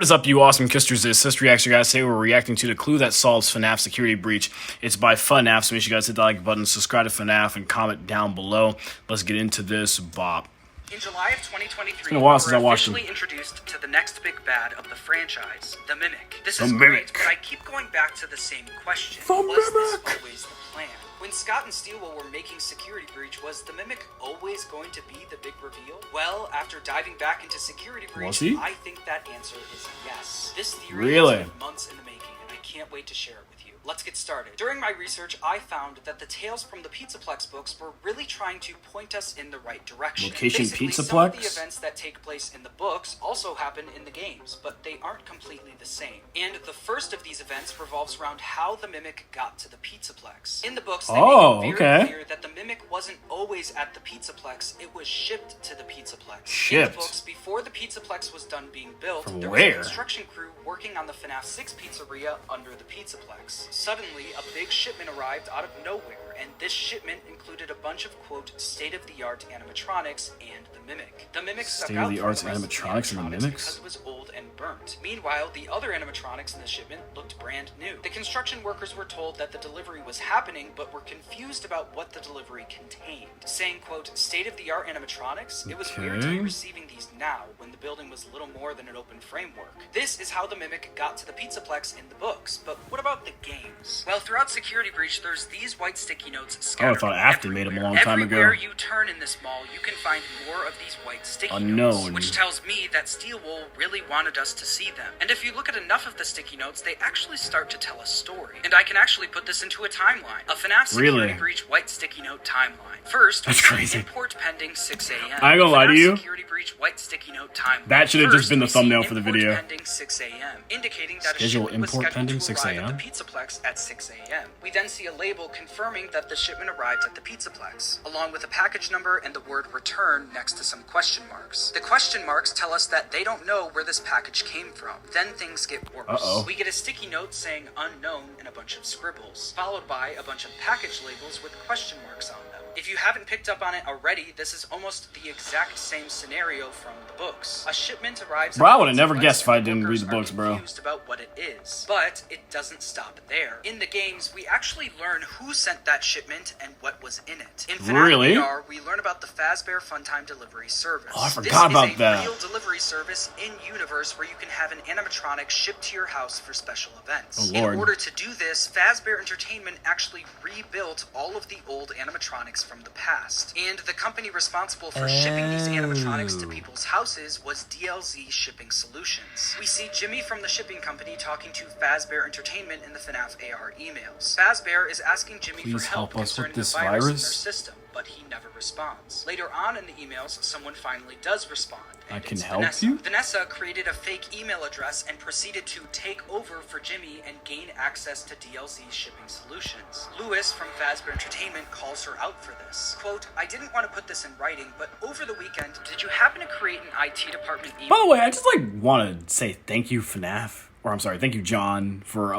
What is up, you awesome kisters? This history reaction, guys. Today we're reacting to the clue that solves FNAF security breach. It's by FNAF, so make sure you guys hit the like button, subscribe to FNAF, and comment down below. Let's get into this bop. In July of 2023, it's been a while since I watched officially introduced to the next big bad of the franchise, the Mimic. This The is Mimic. great, but I keep going back to the same question. The Was this Mimic. always the plan? When Scott and Steelwell were making Security Breach, was the Mimic always going to be the big reveal? Well, after diving back into Security Breach, Was he? I think that answer is yes. This theory Really? has been months in the making, and I can't wait to share it with you. Let's get started. During my research, I found that the tales from the Pizzaplex books were really trying to point us in the right direction. Location Basically, some Pizzaplex? of the events that take place in the books also happen in the games, but they aren't completely the same. And the first of these events revolves around how the Mimic got to the Pizzaplex. In the books, they make it very clear that the Mimic wasn't always at the Pizzaplex, it was shipped to the Pizzaplex. Shipped? In the books, before the Pizzaplex was done being built, From there was a where? construction crew working on the FNAF 6 pizzeria under the Pizzaplex. Suddenly, a big shipment arrived out of nowhere, and this shipment included a bunch of, quote, state-of-the-art animatronics and the Mimic. The Mimic stuck out from the State-of-the-art rest of the animatronics and the animatronics Mimics? because it was old and burnt. Meanwhile, the other animatronics in the shipment looked brand new. The construction workers were told that the delivery was happening, but were confused about what the delivery contained. Saying, quote, state-of-the-art animatronics? It was weird to be receiving these now, when the building was little more than an open framework. This is how the Mimic got to the Pizzaplex in the books, but what about the games? Well, throughout Security Breach, there's these white sticky notes scattered thought Afton made 'em a long everywhere. time ago. Everywhere you turn in this mall, you can find more of these white sticky notes, which tells me that Steelwell really wanted us to see them. And if you look at enough of the sticky notes, they actually start to tell a story. And I can actually put this into a timeline. A FNAF Security Breach white sticky note timeline. First, that's crazy. Import pending 6 a.m. I ain't gonna lie to you. Security Breach white sticky note timeline. That should have just been the First, we thumbnail see for the import video. pending 6 a.m., indicating that Schedule a shipment was import scheduled pending to 6 arrive a.m.? at the Pizzaplex at 6 a.m. We then see a label confirming that the shipment arrived at the Pizzaplex, along with a package number and the word return next to some question marks. The question marks tell us that they don't know where this package came from. Then things get worse. Uh-oh. We get a sticky note saying unknown and a bunch of scribbles, followed by a bunch of package labels with question marks on them. If you haven't picked up on it already, this is almost the exact same scenario from the books. A shipment arrives. Bro, I would have never guessed if I didn't read the books, bro. Confused about what it is, but it doesn't stop there. In the games, we actually learn who sent that shipment and what was in it. In FNAF VR, we learn about the Fazbear Funtime Delivery Service. Oh, I forgot about that. This is a real delivery service in universe where you can have an animatronic shipped to your house for special events. Oh, Lord. In order to do this, Fazbear Entertainment actually rebuilt all of the old animatronics from the past. And the company responsible for shipping these animatronics to people's houses was DLZ Shipping Solutions. We see Jimmy from the shipping company talking to Fazbear Entertainment in the FNAF AR emails. Fazbear is asking Jimmy Please for help help us concerning with this the virus in their virus. system, but he never responds. Later on in the emails, someone finally does respond. I And can it's help Vanessa. you? Vanessa created a fake email address and proceeded to take over for Jimmy and gain access to DLZ Shipping Solutions. Lewis from Fazbear Entertainment calls her out for this. Quote, I didn't want to put this in writing, but over the weekend, did you happen to create an IT department email? By the way, I just want to say thank you, FNAF, or I'm sorry, thank you, John, for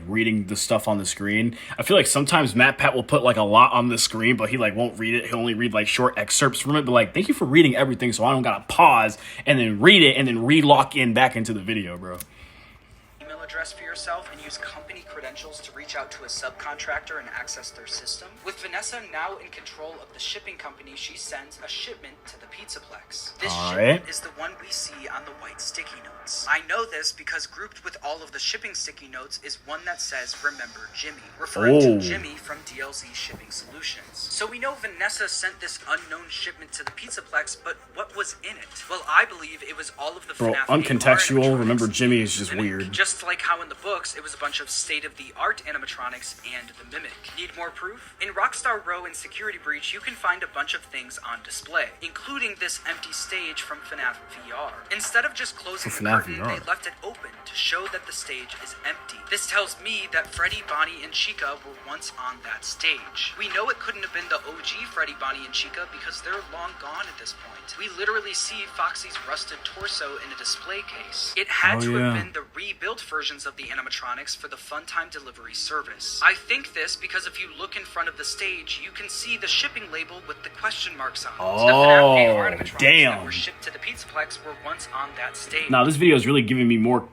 reading the stuff on the screen. I feel like sometimes Matt Pat will put a lot on the screen, but he won't read it. He'll only read short excerpts from it. But thank you for reading everything, so I don't gotta pause and then read it and then re-lock in back into the video, bro. Address for yourself and use company credentials to reach out to a subcontractor and access their system. With Vanessa now in control of the shipping company, she sends a shipment to the Pizzaplex. This shipment is the one we see on the white sticky notes. I know this because grouped with all of the shipping sticky notes is one that says Remember Jimmy, referring to Jimmy from DLZ Shipping Solutions. So we know Vanessa sent this unknown shipment to the Pizzaplex, but what was in it? Well, I believe it was all of the FNAF uncontextual. AR Remember Jimmy is animatronics just in the Mimic. weird. Just like how in the books, it was a bunch of state-of-the-art animatronics and the Mimic. Need more proof? In Rockstar Row and Security Breach, you can find a bunch of things on display, including this empty stage from FNAF VR. Instead of just closing the curtain, they left it open to show that the stage is empty. This tells me that Freddy, Bonnie, and Chica were once on that stage. We know it couldn't have been the OG Freddy, Bonnie, and Chica because they're long gone at this point. We literally see Foxy's rusted torso in a display case. It had to have been the rebuilt version versions of the animatronics for the Funtime delivery service. I think this because if you look in front of the stage, you can see the shipping label with the question marks on it. Oh, the FNAF AR animatronics damn. that were shipped to the Pizzaplex were once on that stage. Now, this video is really giving me more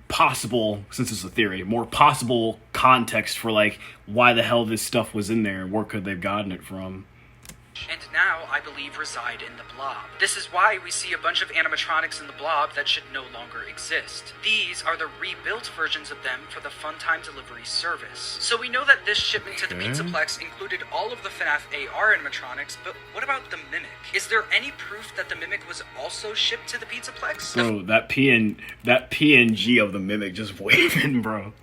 possible, since it's a theory, more possible context for, like, why the hell this stuff was in there. Where could they've gotten it from? And now, I believe, reside in the Blob. This is why we see a bunch of animatronics in the Blob that should no longer exist. These are the rebuilt versions of them for the Funtime delivery service. So we know that this shipment to the Pizzaplex included all of the FNAF AR animatronics, but what about the Mimic? Is there any proof that the Mimic was also shipped to the Pizzaplex? Bro, that PNG of the Mimic just waving, bro.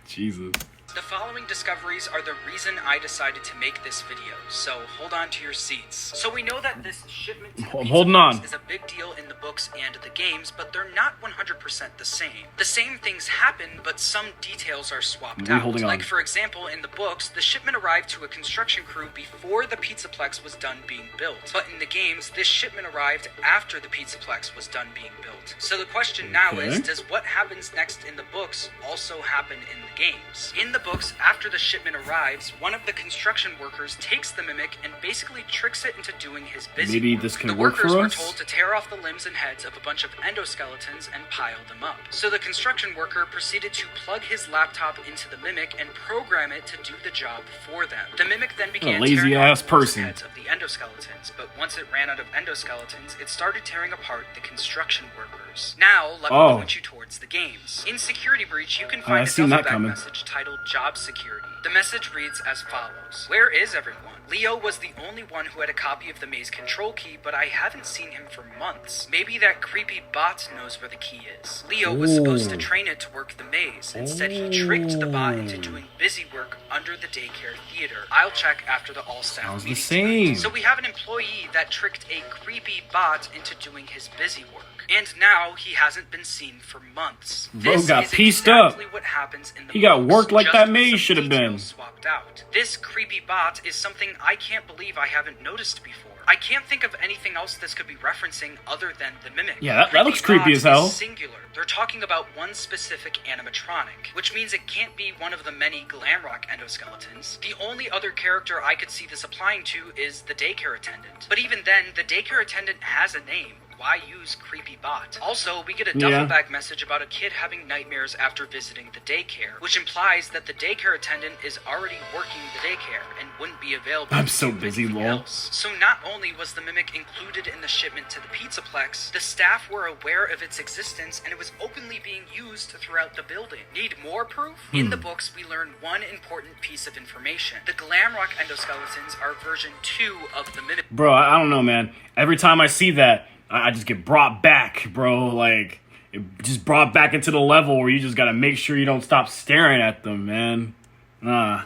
Jesus. The following discoveries are the reason I decided to make this video, so hold on to your seats. So we know that this shipment to the Pizzaplex is a big deal in the books and the games, but they're not 100% the same. The same things happen, but some details are swapped out. Like, for example, in the books, the shipment arrived to a construction crew before the Pizzaplex was done being built. But in the games, this shipment arrived after the Pizzaplex was done being built. So the question now is, does what happens next in the books also happen in the games? In the books, after the shipment arrives, one of the construction workers takes the Mimic and basically tricks it into doing his busy Maybe work. this can the work workers for were us? told to tear off the limbs and heads of a bunch of endoskeletons and pile them up. So the construction worker proceeded to plug his laptop into the Mimic and program it to do the job for them. The Mimic then began tearing off the limbs and heads of the endoskeletons, but once it ran out of endoskeletons, it started tearing apart the construction workers. Now, let me point you towards the games. In Security Breach, you can find a duffel bag message titled Job Security. The message reads as follows. Where is everyone? Leo was the only one who had a copy of the maze control key, but I haven't seen him for months. Maybe that creepy bot knows where the key is. Leo was supposed to train it to work the maze. Instead, he tricked the bot into doing busy work under the daycare theater. I'll check after the all-staff meeting tonight. So we have an employee that tricked a creepy bot into doing his busy work. And now he hasn't been seen for months. Bro got pieced up. What happens in the he got worked like that maze maze should have been. Swapped out. This creepy bot is something I can't believe I haven't noticed before. I can't think of anything else this could be referencing other than the Mimic. Yeah, that looks creepy as hell. Singular. They're talking about one specific animatronic, which means it can't be one of the many Glamrock endoskeletons. The only other character I could see this applying to is the daycare attendant. But even then, the daycare attendant has a name. Why use creepy bot? Also, we get a duffel bag message about a kid having nightmares after visiting the daycare, which implies that the daycare attendant is already working the daycare and wouldn't be available. I'm so busy, lol. So not only was the Mimic included in the shipment to the Pizzaplex, the staff were aware of its existence and it was openly being used throughout the building. Need more proof? In the books, we learn one important piece of information. The Glamrock endoskeletons are version 2 of the Mimic. Bro, I don't know, man. Every time I see that, I just get brought back, bro. Like, it just brought back into the level where you just gotta make sure you don't stop staring at them, man. I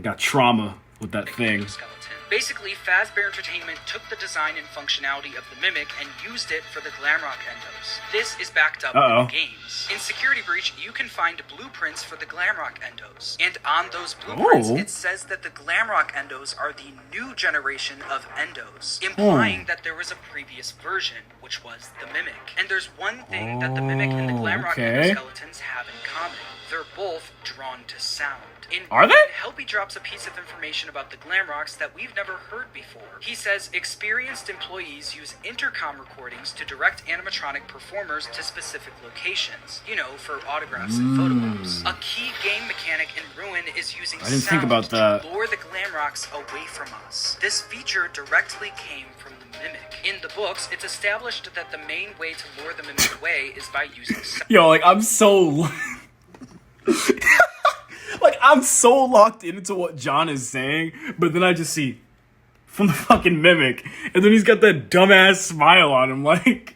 got trauma with that thing. Basically, Fazbear Entertainment took the design and functionality of the Mimic and used it for the Glamrock endos. This is backed up in the games. In Security Breach, you can find blueprints for the Glamrock endos. And on those blueprints, it says that the Glamrock endos are the new generation of endos, implying that there was a previous version, which was the Mimic. And there's one thing that the Mimic and the Glamrock endoskeletons have in common. They're both drawn to sound. Are they? Helpy drops a piece of information about the Glamrocks that we've never heard before. He says experienced employees use intercom recordings to direct animatronic performers to specific locations. You know, for autographs and photo ops. A key game mechanic in Ruin is using sound to lure the Glamrocks away from us. This feature directly came from the Mimic. In the books, it's established that the main way to lure the Mimic away is by using sound. Yo, like, I'm so... Like, I'm so locked into what John is saying, but then I just see from the fucking Mimic, and then he's got that dumbass smile on him, like,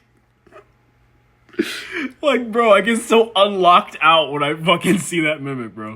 bro, I get so unlocked out when I fucking see that Mimic, bro.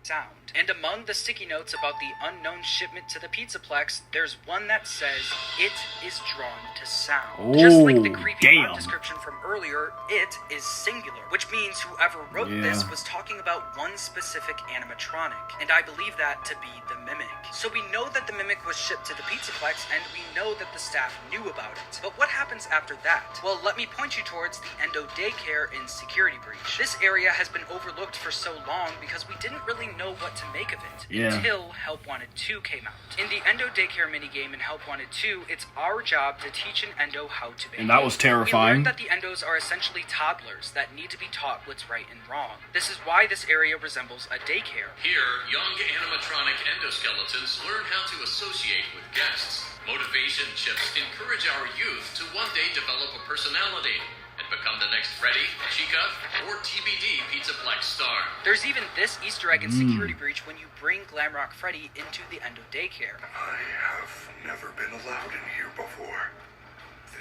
Sound. And among the sticky notes about the unknown shipment to the Pizzaplex, there's one that says, "It is drawn to sound." Just like the creepy art description from earlier, it is singular, which means whoever wrote this was talking about one specific animatronic, and I believe that to be the Mimic. So we know that the Mimic was shipped to the Pizzaplex, and we know that the staff knew about it. But what happens after that? Well, let me point you towards the Endo Daycare in Security Breach. This area has been overlooked for so long because we didn't really know what to make of it until Help Wanted 2 came out. In the Endo Daycare minigame in Help Wanted 2, it's our job to teach an Endo how to behave. And that was terrifying. We learned that the Endos are essentially toddlers that need to be taught what's right and wrong. This is why this area resembles a daycare. Here, young animatronic endoskeletons learn how to associate with guests. Motivation chips encourage our youth to one day develop a personality and become the next Freddy, Chica, or TBD Pizzaplex star. There's even this Easter egg in Security Breach when you bring Glamrock Freddy into the Endo Daycare. I have never been allowed in here before.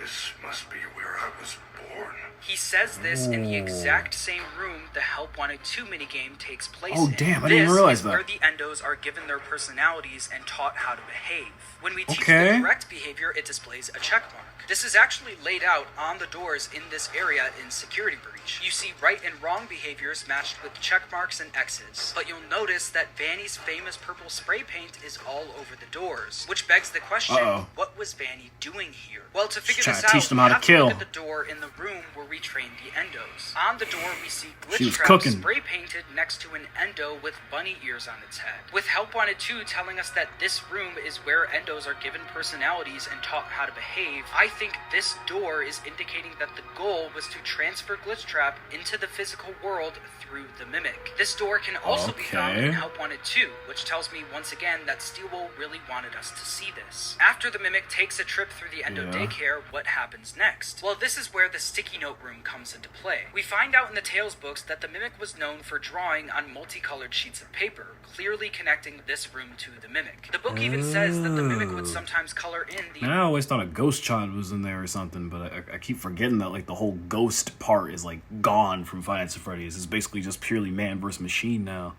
This must be where I was born. He says this in the exact same room the Help Wanted 2 minigame takes place in. Oh, damn, I didn't realize that. Where the Endos are given their personalities and taught how to behave. When we teach the correct behavior, it displays a check mark. This is actually laid out on the doors in this area in Security Breach. You see right and wrong behaviors matched with check marks and X's. But you'll notice that Vanny's famous purple spray paint is all over the doors. Which begs the question, what was Vanny doing here? Well, to figure this out, we have to look at the door in the room where we train the Endos. On the door, we see Glitch Trap spray painted next to an Endo with bunny ears on its head. With Help Wanted 2 telling us that this room is where Endos are given personalities and taught how to behave, I think this door is indicating that the goal was to transfer Glitch Trap into the physical world through the Mimic. This door can also be found in Help Wanted 2, which tells me once again that Steelwool really wanted us to see this. After the Mimic takes a trip through the Endo Daycare, what happens next? Well, this is where the sticky note room comes into play. We find out in the Tales books that the Mimic was known for drawing on multicolored sheets of paper, clearly connecting this room to the Mimic. The book even says that the Mimic would sometimes color in the... I always thought a ghost child was in there or something, but I keep forgetting that like the whole ghost part is like gone from Five Nights at Freddy's. It's basically just purely man versus machine now.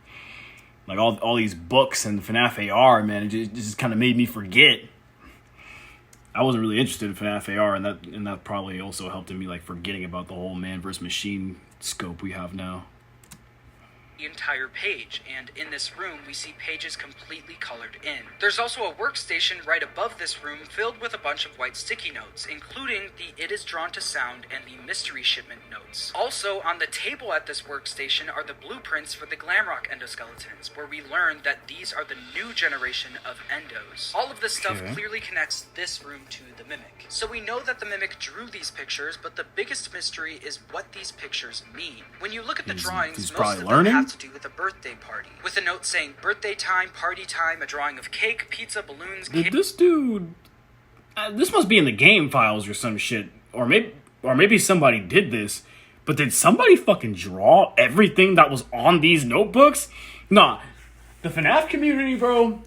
Like all these books and FNAF AR, man, it just kind of made me forget. I wasn't really interested in FNAF AR, and that probably also helped in me like forgetting about the whole man versus machine scope we have now. The entire page, and in this room we see pages completely colored in. There's also a workstation right above this room filled with a bunch of white sticky notes, including the It Is Drawn to Sound and the Mystery Shipment notes. Also on the table at this workstation are the blueprints for the Glamrock endoskeletons, where we learn that these are the new generation of Endos. All of this stuff clearly connects this room to the Mimic. So we know that the Mimic drew these pictures, but the biggest mystery is what these pictures mean. When you look at the drawings, most of them have to do with a birthday party, with a note saying birthday time, party time, a drawing of cake, pizza, balloons, this dude, this must be in the game files or some shit, or maybe somebody did this, but did somebody fucking draw everything that was on these notebooks? Nah, the FNAF community, bro,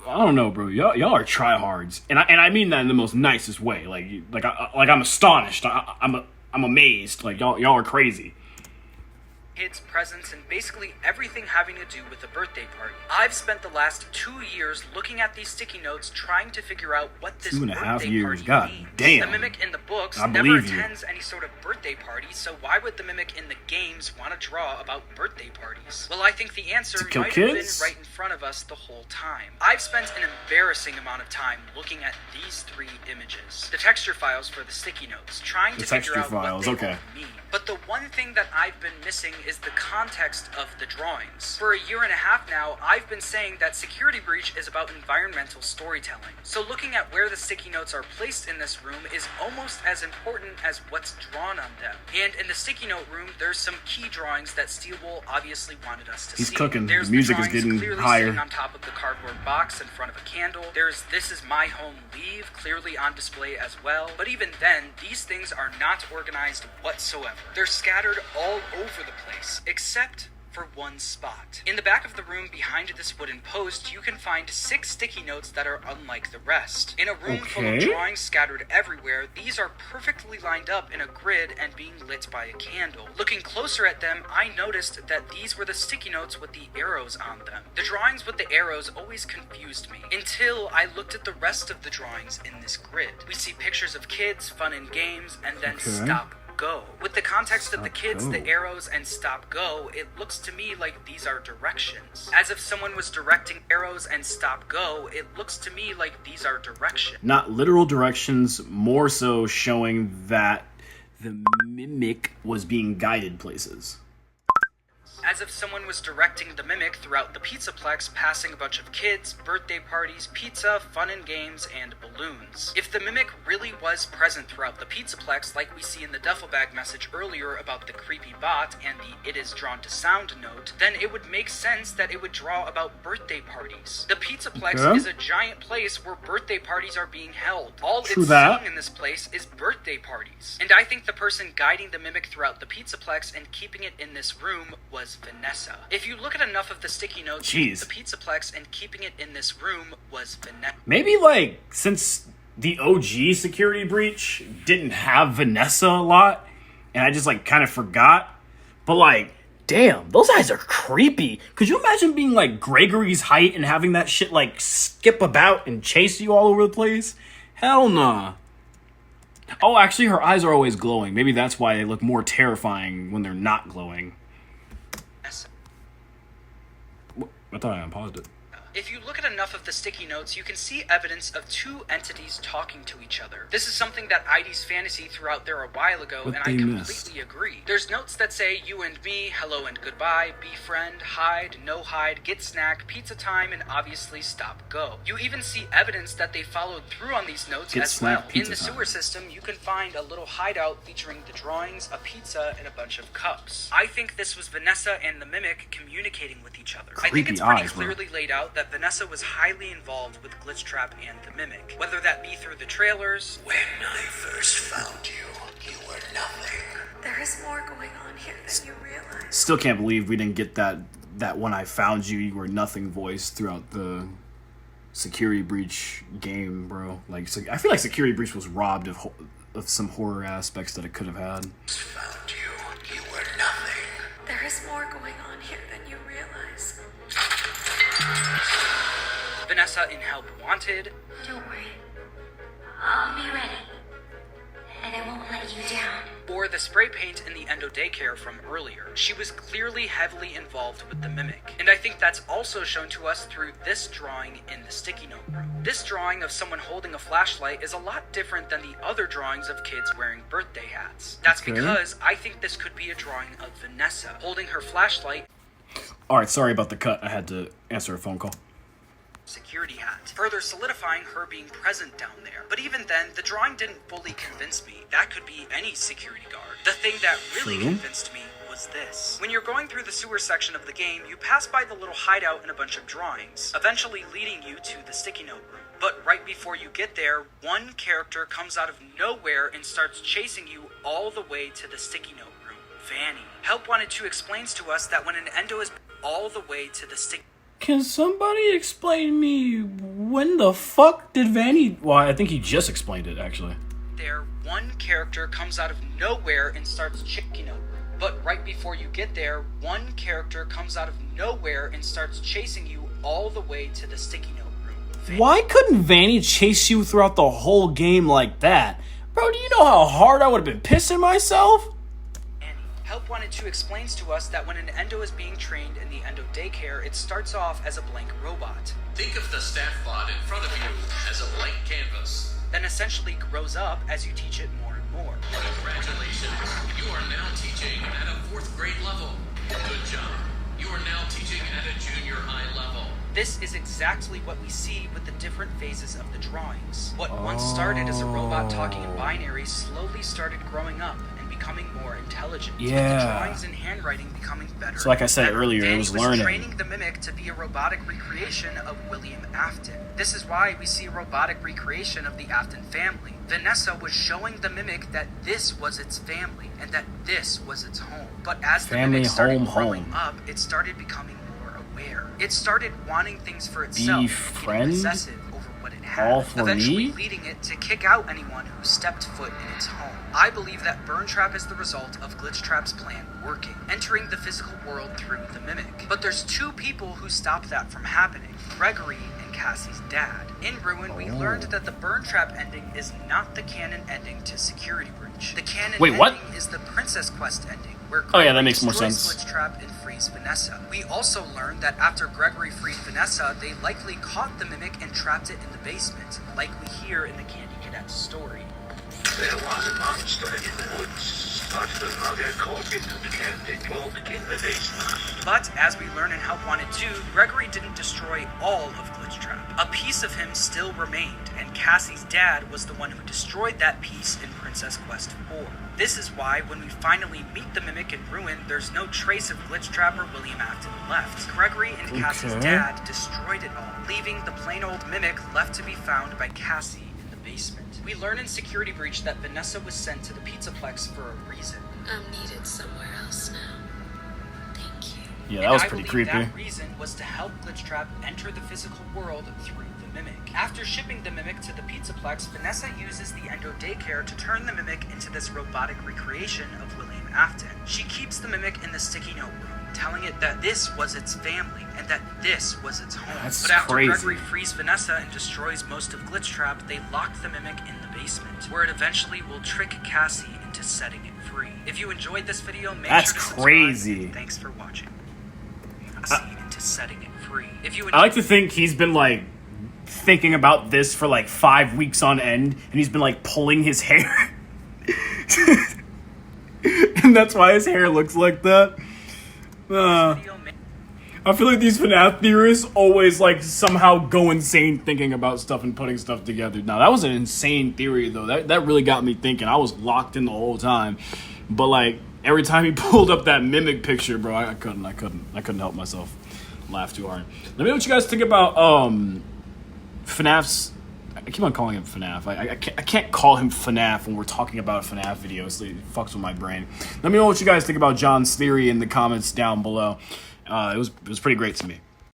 I don't know, bro, y'all are tryhards, and I mean that in the most nicest way, like I'm astonished, I'm amazed, like y'all are crazy. Kids, presents, and basically everything having to do with the birthday party. I've spent the last 2 years looking at these sticky notes trying to figure out what this birthday party means. Damn. The Mimic in the books never attends any sort of birthday party, so why would the Mimic in the games want to draw about birthday parties? Well, I think the answer might have been right in front of us the whole time. I've spent an embarrassing amount of time looking at these 3 images. The texture files for the sticky notes, trying to figure out what they all mean. But the one thing that I've been missing is the context of the drawings. For a year and a half now, I've been saying that Security Breach is about environmental storytelling. So looking at where the sticky notes are placed in this room is almost as important as what's drawn on them. And in the sticky note room, there's some key drawings that Steelwool obviously wanted us to see. He's cooking. There's the music the is getting clearly higher. Sitting on top of the cardboard box in front of a candle. There's This Is My Home Leave clearly on display as well. But even then, these things are not organized whatsoever. They're scattered all over the place, except for one spot. In the back of the room behind this wooden post, you can find 6 sticky notes that are unlike the rest. In a room full of drawings scattered everywhere, these are perfectly lined up in a grid and being lit by a candle. Looking closer at them, I noticed that these were the sticky notes with the arrows on them. The drawings with the arrows always confused me, until I looked at the rest of the drawings in this grid. We see pictures of kids, fun and games, and then stop, go. With the context of the kids, the arrows, and stop, go, it looks to me like these are directions. As if someone was directing arrows and stop, go, it looks to me like these are directions. Not literal directions, more so showing that the mimic was being guided places. As if someone was directing the mimic throughout the Pizzaplex, passing a bunch of kids, birthday parties, pizza, fun and games, and balloons. If the mimic really was present throughout the Pizzaplex, like we see in the duffel bag message earlier about the creepy bot and the "it is drawn to sound" note, then it would make sense that it would draw about birthday parties. The Pizzaplex is a giant place where birthday parties are being held. All it's seeing in this place is birthday parties. And I think the person guiding the mimic throughout the Pizzaplex and keeping it in this room was Vanessa. If you look at enough of the sticky notes, the Pizzaplex and keeping it in this room was Vanessa. Maybe, like, since the OG Security Breach didn't have Vanessa a lot, and I just, like, kind of forgot, but, like, damn, those eyes are creepy. Could you imagine being, like, Gregory's height and having that shit, like, skip about and chase you all over the place? Hell nah. Oh, actually, her eyes are always glowing. Maybe that's why they look more terrifying when they're not glowing. I thought I unpaused it. If you look at enough of the sticky notes, you can see evidence of 2 entities talking to each other. This is something that ID's Fantasy threw out there a while ago, and I completely agree. There's notes that say you and me, hello and goodbye, befriend, hide, no hide, get snack, pizza time, and obviously stop, go. You even see evidence that they followed through on these notes as well. In the sewer system, you can find a little hideout featuring the drawings, a pizza, and a bunch of cups. I think this was Vanessa and the mimic communicating with each other. I think it's pretty clearly laid out that Vanessa was highly involved with Glitchtrap and the Mimic, whether that be through the trailers. When I first found you, you were nothing. There is more going on here than you realize. Still can't believe we didn't get that "when I found you, you were nothing" voice throughout the Security Breach game, bro. Like, I feel like Security Breach was robbed of some horror aspects that it could have had. Found you, you were nothing. There is more going on here than you realize. Vanessa in Help Wanted. Don't worry. I'll be ready. And I won't let you down. Or the spray paint in the Endo daycare from earlier. She was clearly heavily involved with the Mimic. And I think that's also shown to us through this drawing in the sticky note room. This drawing of someone holding a flashlight is a lot different than the other drawings of kids wearing birthday hats. That's because I think this could be a drawing of Vanessa holding her flashlight. Alright, sorry about the cut. I had to answer a phone call. Security hat, further solidifying her being present down there. But even then, the drawing didn't fully convince me. That could be any security guard. The thing that really convinced me was this. When you're going through the sewer section of the game, you pass by the little hideout and a bunch of drawings, eventually leading you to the sticky note room. But right before you get there, one character comes out of nowhere and starts chasing you all the way to the sticky note room. Vanny. Help Wanted 2 explains to us that when an endo is all the way to the sticky... Can somebody explain me when the fuck did Vanny... Well, I think he just explained it, actually. There, one character comes out of nowhere and starts chasing you. But right before you get there, one character comes out of nowhere and starts chasing you all the way to the sticky note room. Why couldn't Vanny chase you throughout the whole game like that? Bro, do you know how hard I would have been pissing myself? Help Wanted 2 explains to us that when an endo is being trained in the endo daycare, it starts off as a blank robot. Think of the staff bot in front of you as a blank canvas. Then essentially grows up as you teach it more and more. Congratulations, you are now teaching at a 4th grade level. Good job. You are now teaching at a junior high level. This is exactly what we see with the different phases of the drawings. What once started as a robot talking in binary slowly started growing up and becoming becoming more intelligent. Yeah. The drawings and handwriting becoming better. So like I said earlier, it Danny was learning. training the mimic to be a robotic recreation of William Afton. This is why we see a robotic recreation of the Afton family. Vanessa was showing the mimic that this was its family and that this was its home. But as the Family, mimic started home, growing home. up, it started becoming more aware. It started wanting things for itself, Be getting friend? possessive over what it had, All for eventually me? leading it to kick out anyone who stepped foot in its home. I believe that Burn Trap is the result of Glitch Trap's plan working, entering the physical world through the mimic. But there's two people who stop that from happening: Gregory and Cassie's dad. In Ruin, we learned that the Burn Trap ending is not the canon ending to Security Breach. The canon Wait, ending what? is the Princess Quest ending, where Oh, yeah, that Gregory makes more destroys sense. Glitch Trap and frees Vanessa. We also learned that after Gregory freed Vanessa, they likely caught the mimic and trapped it in the basement, like we hear in the Candy Cadet's story. There was a monster in the woods, but the mother caught it and kept it locked in the basement. But as we learn in Help Wanted 2, Gregory didn't destroy all of Glitch Trap. A piece of him still remained, and Cassie's dad was the one who destroyed that piece in Princess Quest 4. This is why when we finally meet the mimic in Ruin, there's no trace of Glitch Trap or William Afton left. Gregory and Cassie's dad destroyed it all, leaving the plain old mimic left to be found by Cassie in the basement. We learn in Security Breach that Vanessa was sent to the Pizzaplex for a reason. I'm needed somewhere else now. Thank you. Yeah, And that was I pretty believe creepy. that reason was to help Glitch Trap enter the physical world through the mimic. After shipping the mimic to the Pizzaplex, Vanessa uses the endo daycare to turn the mimic into this robotic recreation of William Afton. She keeps the mimic in the sticky note room, telling it that this was its family and that this was its home. That's but after crazy. Gregory frees Vanessa and destroys most of Glitch Trap, they lock the mimic in the basement, where it eventually will trick Cassie into setting it free. If you enjoyed this video, make That's sure to subscribe. crazy. And thanks for watching. Cassie into setting it free. If you I like to think he's been like thinking about this for like 5 weeks on end, and he's been like pulling his hair. And that's why his hair looks like that. I feel like these FNAF theorists always like somehow go insane thinking about stuff and putting stuff together. Now that was an insane theory though. That really got me thinking. I was locked in the whole time. But like every time he pulled up that mimic picture, bro, I couldn't help myself laugh too hard. Let me know what you guys think about FNAF's. I keep on calling him FNAF. I can't call him FNAF when we're talking about a FNAF video. So it fucks with my brain. Let me know what you guys think about John's theory in the comments down below. It was pretty great to me.